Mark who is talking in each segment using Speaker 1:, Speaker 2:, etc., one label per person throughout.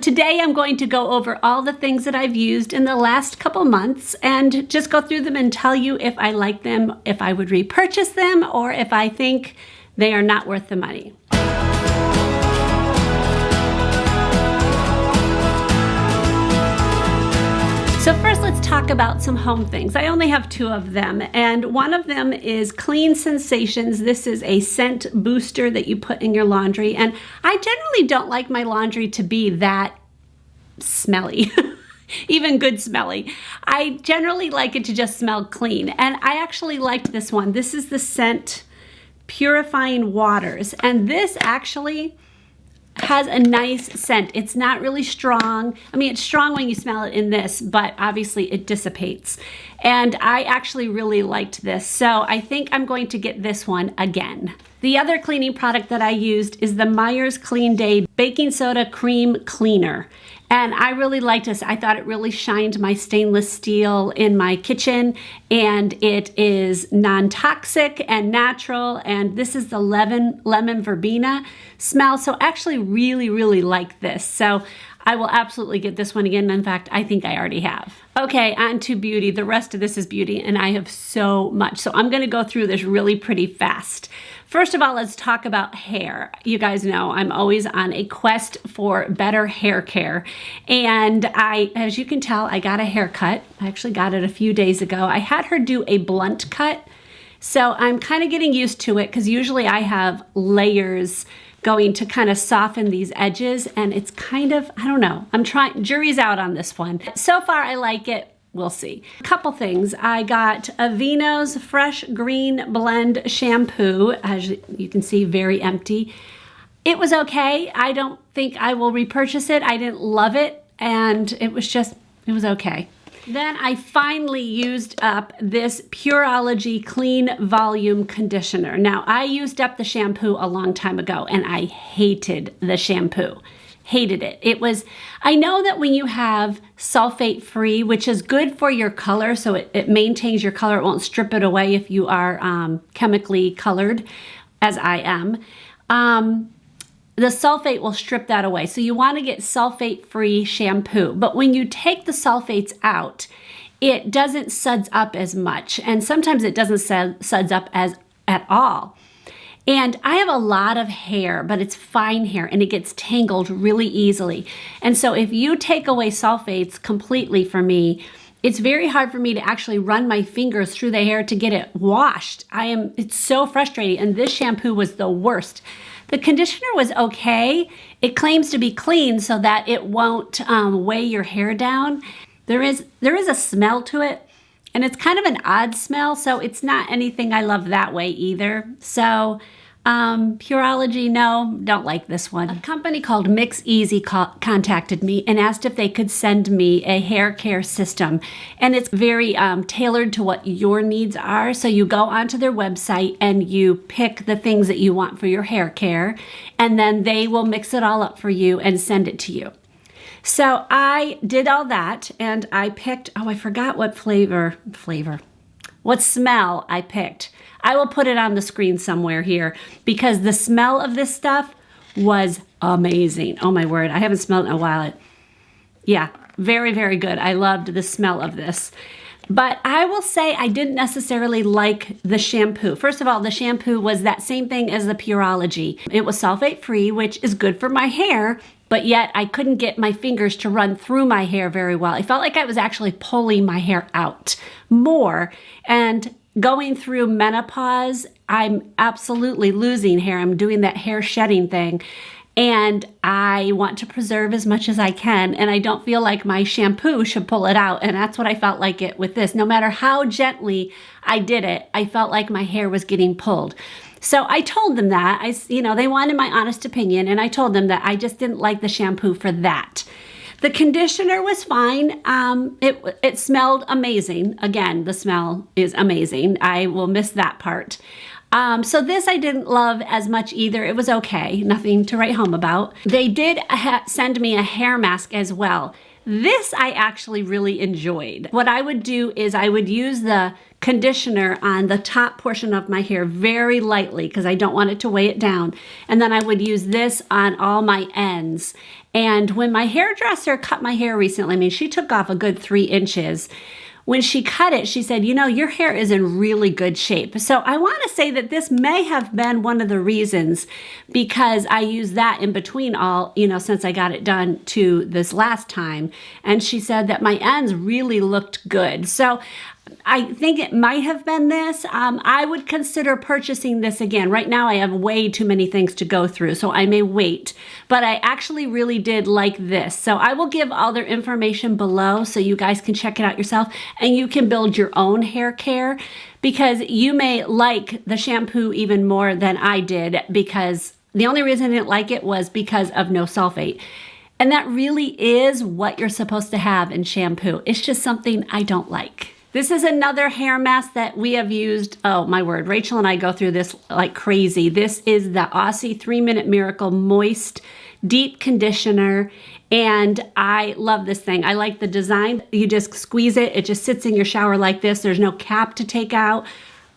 Speaker 1: Today I'm going to go over all the things that I've used in the last couple months and just go through them and tell you if I like them, if I would repurchase them, or if I think they are not worth the money. So first, let's talk about some home things. I only have two of them, and one of them is Clean Sensations. This is a scent booster that you put in your laundry, and I generally don't like my laundry to be that smelly, even good smelly. I generally like it to just smell clean, and I actually liked this one. This is the scent Purifying Waters, and this actually has a nice scent. It's not really strong. I mean, it's strong when you smell it in this, but obviously it dissipates. And I actually really liked this, so I think I'm going to get this one again. The other cleaning product that I used is the Meyer's Clean Day Baking Soda Cream Cleaner. And I really liked this. I thought it really shined my stainless steel in my kitchen, and it is non-toxic and natural, and this is the lemon verbena smell. So actually really like this. So I will absolutely get this one again. In fact, I think I already have. Okay, on to beauty. The rest of this is beauty, and I have so much. So I'm gonna go through this really pretty fast. First of all, let's talk about hair. You guys know I'm always on a quest for better hair care. And as you can tell, I got a haircut. I actually got it a few days ago. I had her do a blunt cut. So I'm kind of getting used to it because usually I have layers going to kind of soften these edges, and it's kind of, I don't know, I'm trying, jury's out on this one. So far I like it. We'll see. A couple things. I got Aveeno's Fresh Green Blend Shampoo. As you can see, very empty. It was okay. I don't think I will repurchase it. I didn't love it, and it was okay. Then I finally used up this Pureology Clean Volume Conditioner. Now, I used up the shampoo a long time ago, and I hated the shampoo. Hated it. I know that when you have sulfate free, which is good for your color, so it maintains your color, it won't strip it away if you are chemically colored, as I am. The sulfate will strip that away. So you want to get sulfate free shampoo. But when you take the sulfates out, it doesn't suds up as much. And sometimes it doesn't suds up at all. And I have a lot of hair, but it's fine hair, and it gets tangled really easily. And so if you take away sulfates completely for me, it's very hard for me to actually run my fingers through the hair to get it washed. It's so frustrating, and this shampoo was the worst. The conditioner was okay. It claims to be clean so that it won't weigh your hair down. There is a smell to it, and it's kind of an odd smell, so it's not anything I love that way either. So Pureology, no, don't like this one. A company called Mix Easy contacted me and asked if they could send me a hair care system. And it's very tailored to what your needs are. So you go onto their website and you pick the things that you want for your hair care, and then they will mix it all up for you and send it to you. So I did all that, and I picked, I forgot what what smell I picked. I will put it on the screen somewhere here because the smell of this stuff was amazing. Oh my word, I haven't smelled it in a while. Yeah, very good. I loved the smell of this. But I will say I didn't necessarily like the shampoo. First of all, the shampoo was that same thing as the Pureology. It was sulfate free, which is good for my hair, but yet I couldn't get my fingers to run through my hair very well. I felt like I was actually pulling my hair out more. And going through menopause, I'm absolutely losing hair. I'm doing that hair shedding thing. And I want to preserve as much as I can. And I don't feel like my shampoo should pull it out. And that's what I felt like it with this. No matter how gently I did it, I felt like my hair was getting pulled. So I told them that. They wanted my honest opinion. And I told them that I just didn't like the shampoo for that. The conditioner was fine. It smelled amazing. Again, the smell is amazing. I will miss that part. So this I didn't love as much either. It was okay. Nothing to write home about. They did send me a hair mask as well. This I actually really enjoyed. What I would do is I would use the conditioner on the top portion of my hair very lightly because I don't want it to weigh it down. And then I would use this on all my ends. And when my hairdresser cut my hair recently, I mean, she took off a good 3 inches. When she cut it, she said, you know, your hair is in really good shape. So I want to say that this may have been one of the reasons, because I used that in between all, you know, since I got it done to this last time. And she said that my ends really looked good. So I think it might have been this. I would consider purchasing this again. Right now I have way too many things to go through, so I may wait. But I actually really did like this. So I will give all their information below so you guys can check it out yourself and you can build your own hair care, because you may like the shampoo even more than I did, because the only reason I didn't like it was because of no sulfate. And that really is what you're supposed to have in shampoo. It's just something I don't like. This is another hair mask that we have used. Oh my word, Rachel and I go through this like crazy. This is the Aussie 3-Minute Miracle Moist Deep Conditioner. And I love this thing. I like the design. You just squeeze it. It just sits in your shower like this. There's no cap to take out.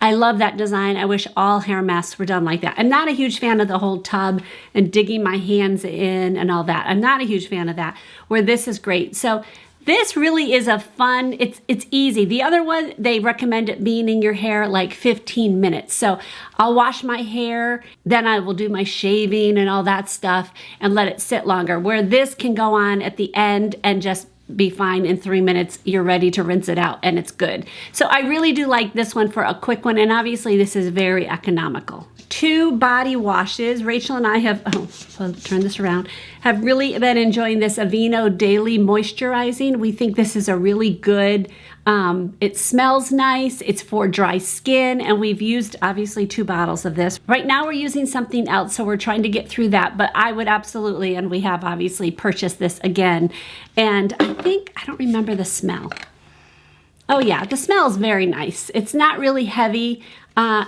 Speaker 1: I love that design. I wish all hair masks were done like that. I'm not a huge fan of the whole tub and digging my hands in and all that. I'm not a huge fan of that, where this is great. So this really is a fun, it's easy. The other one, they recommend it being in your hair like 15 minutes. So I'll wash my hair, then I will do my shaving and all that stuff and let it sit longer. Where this can go on at the end and just be fine in 3 minutes. You're ready to rinse it out and it's good. So I really do like this one for a quick one, and obviously this is very economical. 2 body washes. Rachel and I have, I'll turn this around, have really been enjoying this Aveeno Daily Moisturizing. We think this is a really good, it smells nice, it's for dry skin, and we've used obviously 2 bottles of this. Right now we're using something else, so we're trying to get through that, but I would absolutely, and we have obviously purchased this again, and I don't remember the smell. Oh yeah, the smell is very nice. It's not really heavy,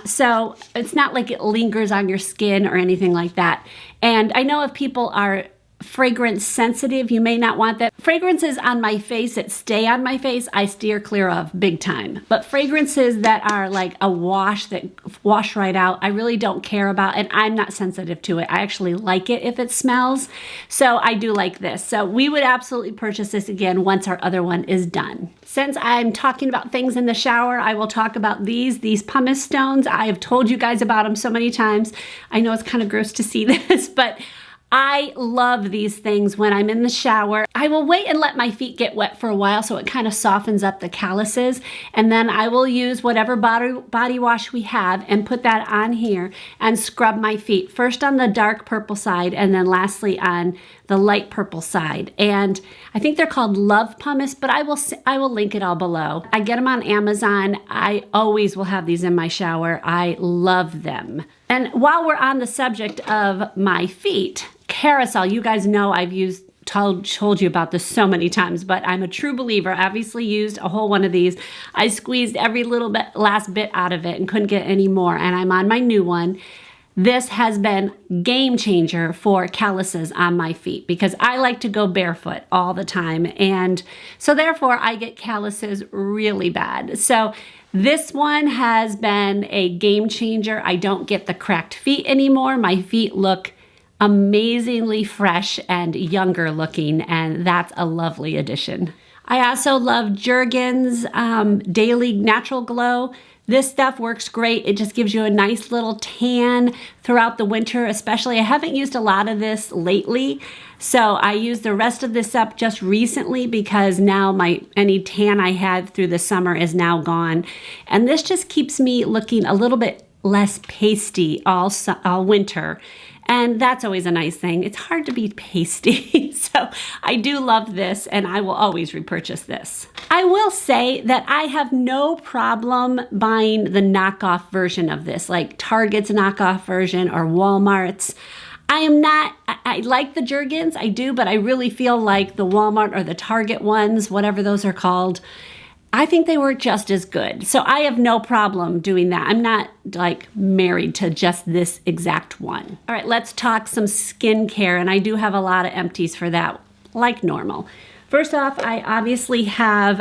Speaker 1: so it's not like it lingers on your skin or anything like that. And I know if people are fragrance sensitive, you may not want that. Fragrances on my face that stay on my face, I steer clear of big time. But fragrances that are like a wash, that wash right out, I really don't care about, and I'm not sensitive to it. I actually like it if it smells. So I do like this. So we would absolutely purchase this again once our other one is done. Since I'm talking about things in the shower, I will talk about these pumice stones. I have told you guys about them so many times. I know it's kind of gross to see this, but I love these things when I'm in the shower. I will wait and let my feet get wet for a while so it kind of softens up the calluses, and then I will use whatever body wash we have and put that on here and scrub my feet. First on the dark purple side and then lastly on the light purple side. And I think they're called Love Pumice, but I will link it all below. I get them on Amazon. I always will have these in my shower. I love them. And while we're on the subject of my feet, Carousel, you guys know I've told you about this so many times, but I'm a true believer. I obviously used a whole one of these. I squeezed every little bit, last bit out of it and couldn't get any more, and I'm on my new one. This has been game changer for calluses on my feet because I like to go barefoot all the time, and so therefore I get calluses really bad. So this one has been a game changer. I don't get the cracked feet anymore. My feet look amazingly fresh and younger looking, and that's a lovely addition. I also love Jergens Daily Natural Glow. This stuff works great. It just gives you a nice little tan throughout the winter, especially. I haven't used a lot of this lately, so I used the rest of this up just recently because now any tan I had through the summer is now gone. And this just keeps me looking a little bit less pasty all winter. And that's always a nice thing. It's hard to be pasty. So I do love this, and I will always repurchase this. I will say that I have no problem buying the knockoff version of this, like Target's knockoff version or Walmart's. I like the Jergens, I do, but I really feel like the Walmart or the Target ones, whatever those are called, I think they work just as good. So I have no problem doing that. I'm not like married to just this exact one. All right, let's talk some skincare. And I do have a lot of empties for that, like normal. First off, I obviously have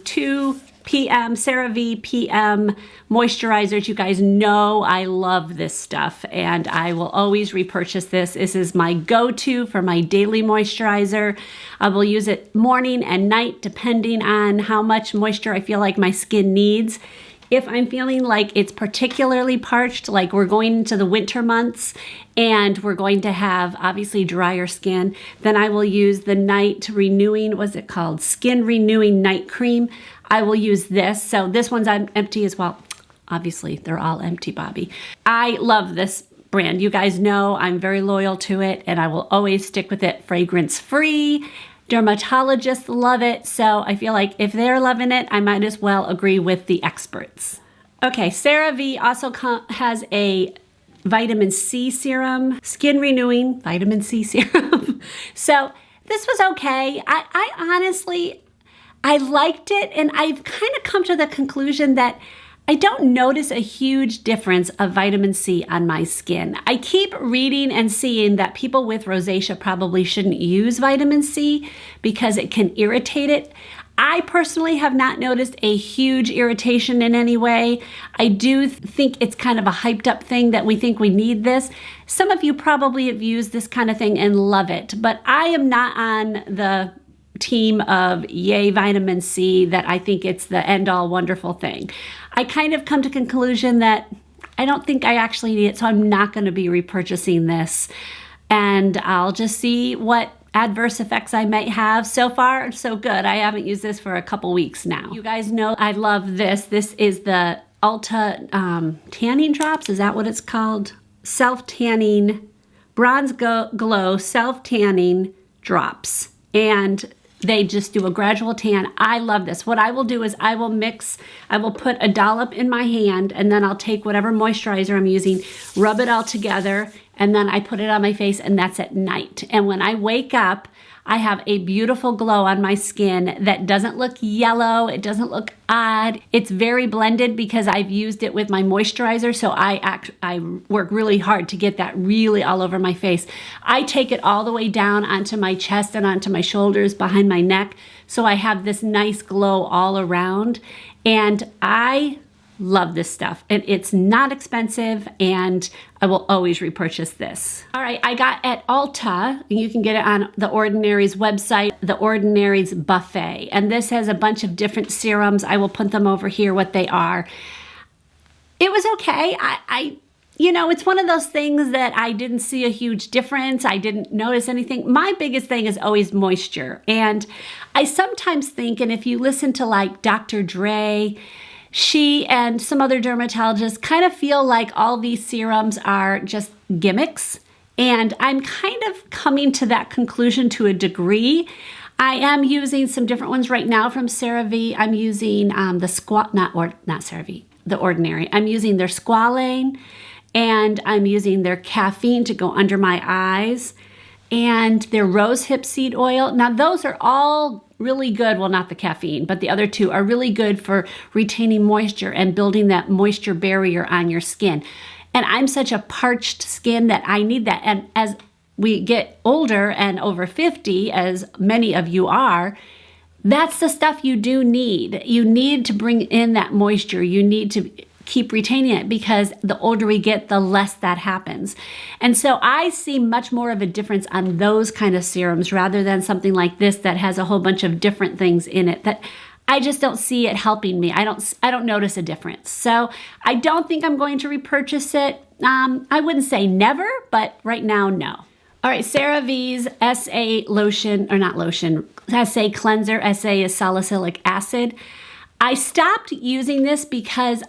Speaker 1: 2 CeraVe PM moisturizers. You guys know I love this stuff and I will always repurchase this. This is my go-to for my daily moisturizer. I will use it morning and night depending on how much moisture I feel like my skin needs. If I'm feeling like it's particularly parched, like we're going into the winter months and we're going to have obviously drier skin, then I will use the night renewing, what's it called? Skin renewing night cream. I will use this. So this one's empty as well. Obviously, they're all empty, Bobby. I love this brand. You guys know I'm very loyal to it and I will always stick with it. Fragrance free. Dermatologists love it, so I feel like if they're loving it, I might as well agree with the experts. Okay, CeraVe also has a vitamin C serum, skin renewing vitamin C serum. So this was okay. I honestly, I liked it, and I've kind of come to the conclusion that I don't notice a huge difference of vitamin C on my skin. I keep reading and seeing that people with rosacea probably shouldn't use vitamin C because it can irritate it. I personally have not noticed a huge irritation in any way. I do think it's kind of a hyped up thing that we think we need this. Some of you probably have used this kind of thing and love it, but I am not on the team of yay vitamin C that I think it's the end all wonderful thing. I kind of come to conclusion that I don't think I actually need it, so I'm not going to be repurchasing this. And I'll just see what adverse effects I might have. So far, so good. I haven't used this for a couple weeks now. You guys know I love this. This is the Ulta tanning drops. Is that what it's called? Self-tanning, bronze glow self-tanning drops. And they just do a gradual tan. I love this. What I will do is I will put a dollop in my hand and then I'll take whatever moisturizer I'm using, rub it all together, and then I put it on my face, and that's at night. And when I wake up, I have a beautiful glow on my skin that doesn't look yellow. It doesn't look odd. It's very blended because I've used it with my moisturizer. So I work really hard to get that really all over my face. I take it all the way down onto my chest and onto my shoulders, behind my neck. So I have this nice glow all around. And I love this stuff, and it's not expensive, and I will always repurchase this. All right, I got at Ulta, and you can get it on The Ordinary's website, The Ordinary's Buffet, and this has a bunch of different serums. I will put them over here, what they are. It was okay. You know, it's one of those things that I didn't see a huge difference. I didn't notice anything. My biggest thing is always moisture, and I sometimes think, and if you listen to like Dr. Dre, she and some other dermatologists kind of feel like all these serums are just gimmicks. And I'm kind of coming to that conclusion to a degree. I am using some different ones right now from CeraVe. I'm using The Ordinary. I'm using their squalane, and I'm using their caffeine to go under my eyes, and their rosehip seed oil. Now those are all really good. Well, not the caffeine, but the other two are really good for retaining moisture and building that moisture barrier on your skin. And I'm such a parched skin that I need that. And as we get older and over 50, as many of you are, that's the stuff you do need. You need to bring in that moisture. You need to keep retaining it, because the older we get, the less that happens. And so I see much more of a difference on those kind of serums rather than something like this that has a whole bunch of different things in it that I just don't see it helping me. I don't notice a difference. So I don't think I'm going to repurchase it. I wouldn't say never, but right now, no. All right, CeraVe's SA lotion, or not lotion, SA cleanser. SA is salicylic acid. I stopped using this because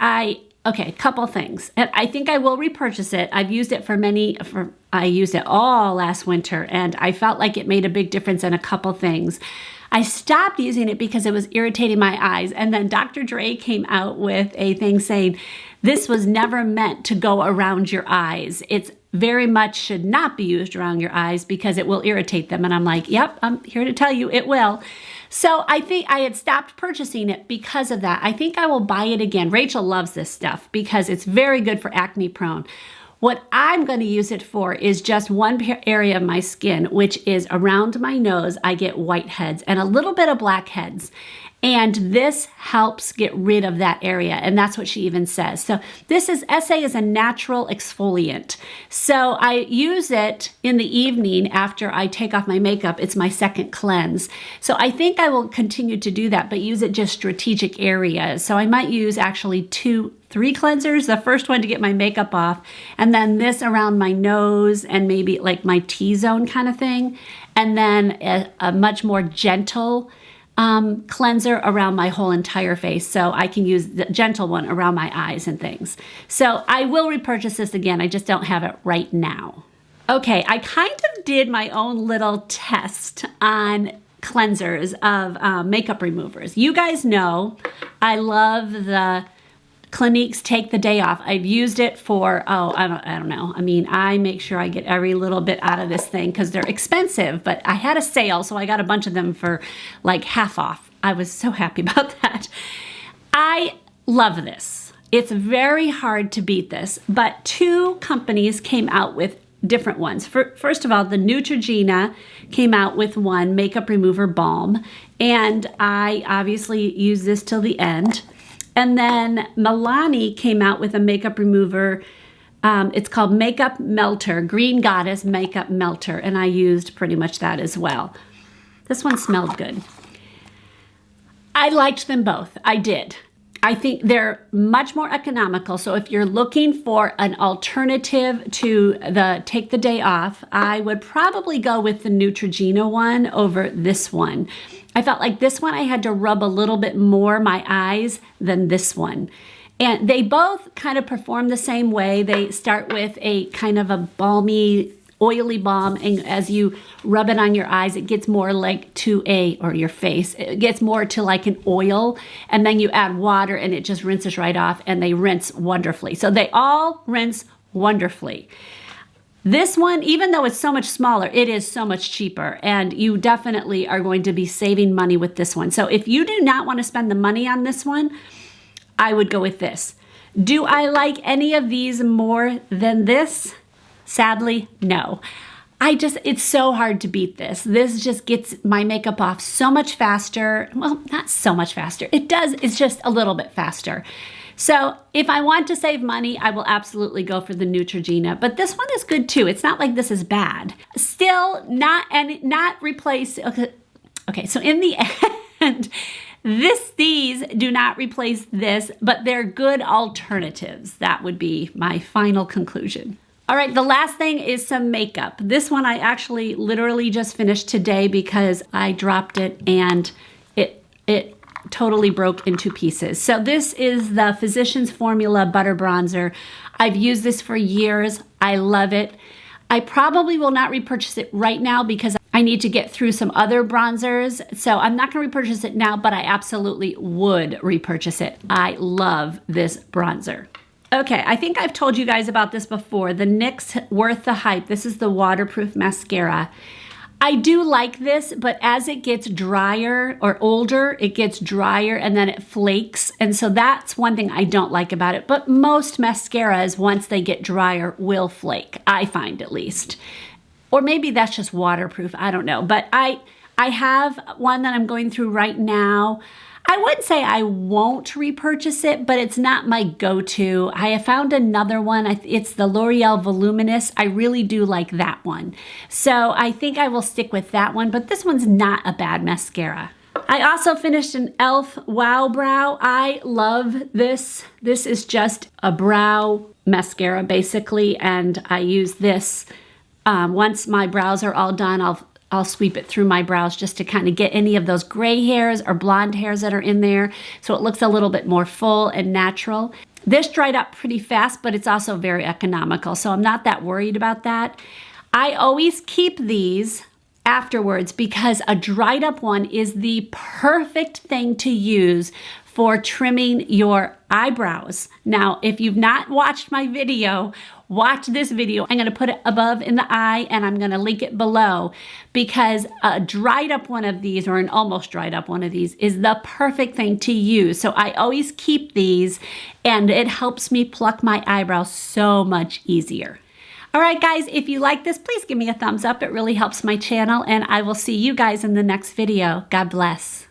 Speaker 1: okay, a couple things. And I think I will repurchase it. I've used it I used it all last winter, and I felt like it made a big difference in a couple things. I stopped using it because it was irritating my eyes. And then Dr. Dre came out with a thing saying, this was never meant to go around your eyes. It's very much should not be used around your eyes because it will irritate them. And I'm like, yep, I'm here to tell you it will. So I think I had stopped purchasing it because of that. I think I will buy it again. Rachel loves this stuff because it's very good for acne prone. What I'm going to use it for is just one area of my skin, which is around my nose. I get whiteheads and a little bit of blackheads. And this helps get rid of that area. And that's what she even says. So this is SA is a natural exfoliant. So I use it in the evening after I take off my makeup. It's my second cleanse. So I think I will continue to do that, but use it just strategic areas. So I might use actually 3 cleansers. The first one to get my makeup off, and then this around my nose and maybe like my T-zone kind of thing. And then a much more gentle cleanser around my whole entire face. So I can use the gentle one around my eyes and things. So I will repurchase this again. I just don't have it right now. Okay, I kind of did my own little test on cleansers of makeup removers. You guys know I love the Clinique's Take the Day Off. I've used it for, I don't know. I mean, I make sure I get every little bit out of this thing because they're expensive, but I had a sale, so I got a bunch of them for like half off. I was so happy about that. I love this. It's very hard to beat this, but 2 companies came out with different ones. First of all, the Neutrogena came out with one makeup remover balm, and I obviously use this till the end. And then Milani came out with a makeup remover. It's called Makeup Melter, Green Goddess Makeup Melter. And I used pretty much that as well. This one smelled good. I liked them both. I did. I think they're much more economical. So if you're looking for an alternative to the Take the Day Off, I would probably go with the Neutrogena one over this one. I felt like this one I had to rub a little bit more my eyes than this one. And they both kind of perform the same way. They start with a kind of a balmy, oily balm, and as you rub it on your eyes, it gets more like or your face. It gets more to like an oil, and then you add water and it just rinses right off, and they rinse wonderfully. So they all rinse wonderfully. This one, even though it's so much smaller, it is so much cheaper, and you definitely are going to be saving money with this one. So if you do not want to spend the money on this one, I would go with this. Do I like any of these more than this? Sadly, no. It's so hard to beat this. This just gets my makeup off so much faster. Well, not so much faster. It does, it's just a little bit faster. So if I want to save money, I will absolutely go for the Neutrogena. But this one is good too. It's not like this is bad. Still not replace. Okay, so in the end, these do not replace this, but they're good alternatives. That would be my final conclusion. All right, the last thing is some makeup. This one I actually literally just finished today because I dropped it and it totally broke into pieces. So this is the Physicians Formula Butter Bronzer. I've used this for years. I love it. I probably will not repurchase it right now because I need to get through some other bronzers. So I'm not going to repurchase it now, but I absolutely would repurchase it. I love this bronzer. Okay, I think I've told you guys about this before. The NYX Worth the Hype. This is the waterproof mascara. I do like this, but as it gets drier or older, it gets drier and then it flakes. And so that's one thing I don't like about it. But most mascaras, once they get drier, will flake, I find at least. Or maybe that's just waterproof, I don't know. But I have one that I'm going through right now. I would say I won't repurchase it, but it's not my go-to. I have found another one. It's the L'Oreal Voluminous. I really do like that one. So I think I will stick with that one, but this one's not a bad mascara. I also finished an e.l.f. Wow Brow. I love this. This is just a brow mascara, basically, and I use this. Once my brows are all done, I'll sweep it through my brows just to kind of get any of those gray hairs or blonde hairs that are in there so it looks a little bit more full and natural. This dried up pretty fast, but it's also very economical, so I'm not that worried about that. I always keep these afterwards because a dried up one is the perfect thing to use for trimming your eyebrows. Now, if you've not watched my video, watch this video. I'm going to put it above in the eye and I'm going to link it below, because a dried up one of these, or an almost dried up one of these, is the perfect thing to use. So I always keep these and it helps me pluck my eyebrows so much easier. All right, guys, if you like this, please give me a thumbs up. It really helps my channel, and I will see you guys in the next video. God bless.